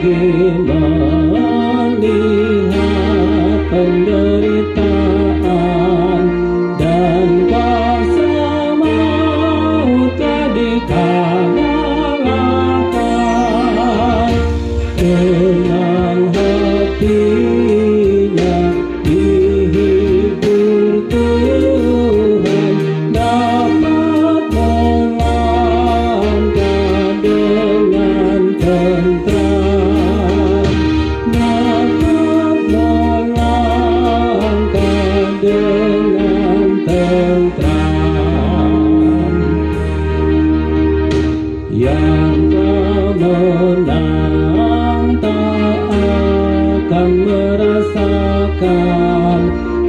pergi melihat penderitaan dan kuasa maut telah dikalahkan. Tenang hatinya dihibur Tuhan, dapat melangkah dengan tentram, dapat melangkah dengan tentram. Yang menang tak akan merasakan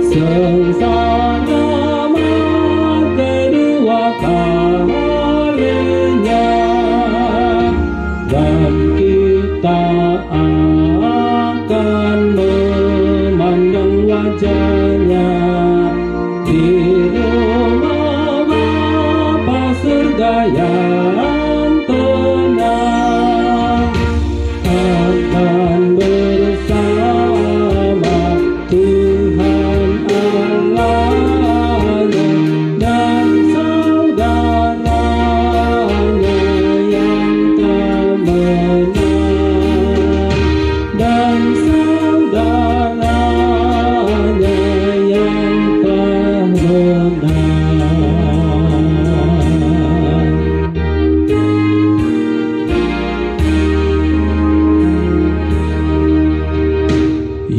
sengsara mati dua kalinya, dan kita akan memandang wajahnya di rumah Bapa surga yang tenang, akan bersama Tuhan Allahnya dan saudaranya yang tak menang, dan saudaranya yang tak menang.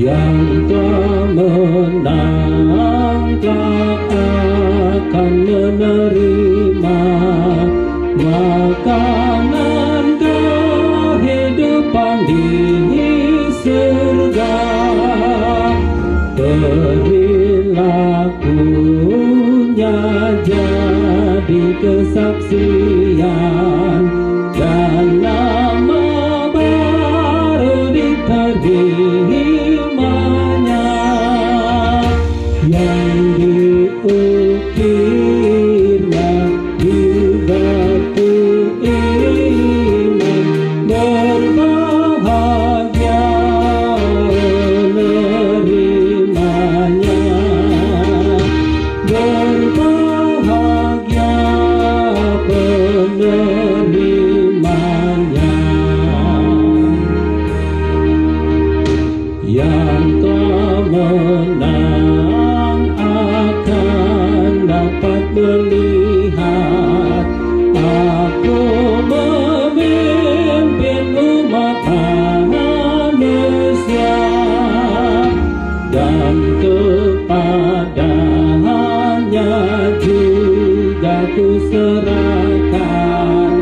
Yang telah menang tak akan menerima makanan kehidupan di surga. Perilakunya jadi kesaksian dan nama baru diterimanya, yang diukirnya di batu iman. Berbahagia menerimanya, berbahagia penerimanya. Yang telah menang akan dapat melihat aku memimpin umat manusia, dan kepadanya juga ku serahkan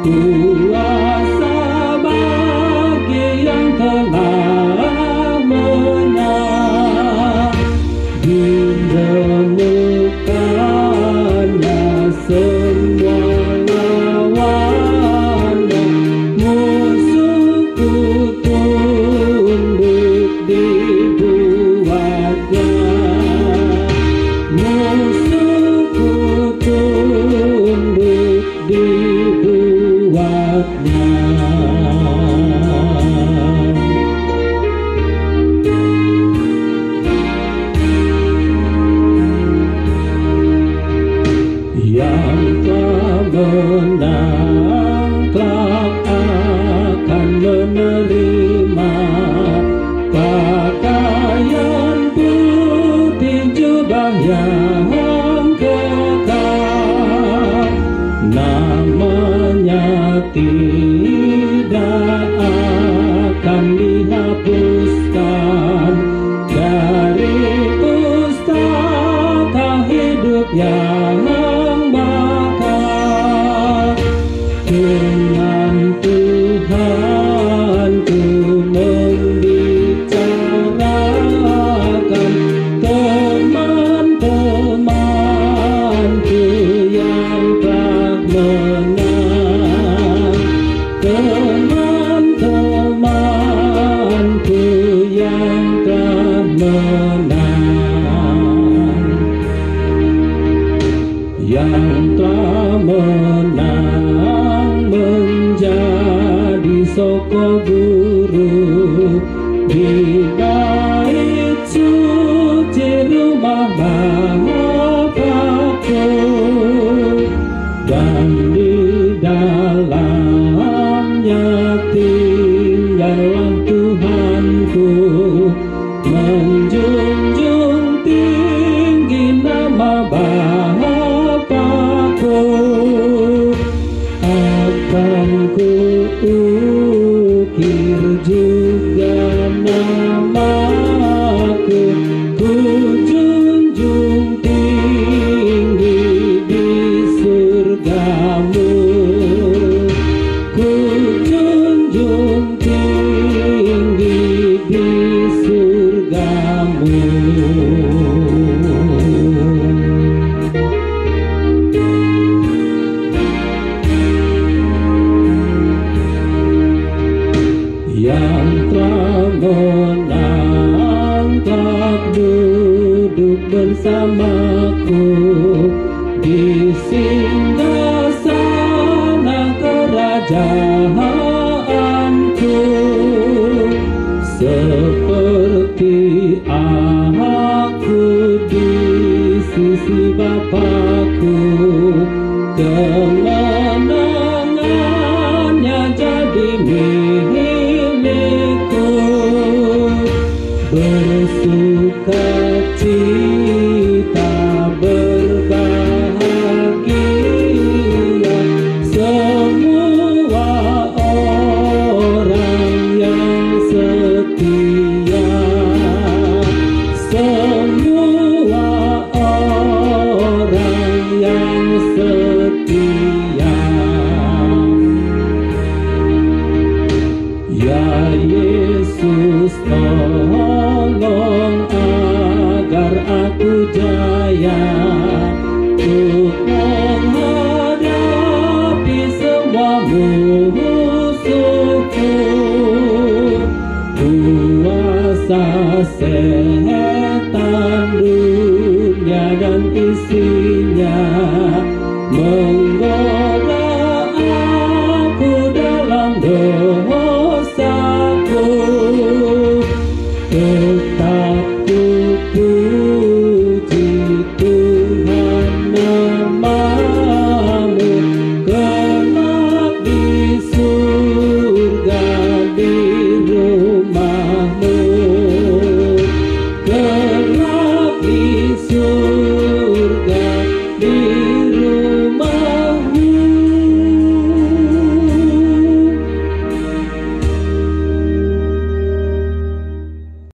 kuasa bagi yang telah menang. Ditemukannya semua lawannya, musuhku tunduk dibuatnya, musuhku tunduk dibuatnya. Yang telah menang kelak akan menerima pakaian putih jubah yang kekal, namanya tidak soko guru di bait suci rumah Bapakku, dan di dalamnya tinggallah Tuhanku, menjunjung tinggi nama Bapakku. Akan ku ukir juga namaku, ku junjung tinggi di surgamu, ku junjung tinggi di surgamu. Yang telah menang telah duduk bersamaku di singgasana kerajaanku, seperti aku di sisi Bapakku. Kemenangannya jadi milikku, bersuka cita berbahagia semua orang yang setia, semua orang yang setia. Ya Yesus, tolong agar aku jaya untuk menghadapi semua musuhku. Kuasa setan, dunia dan isinya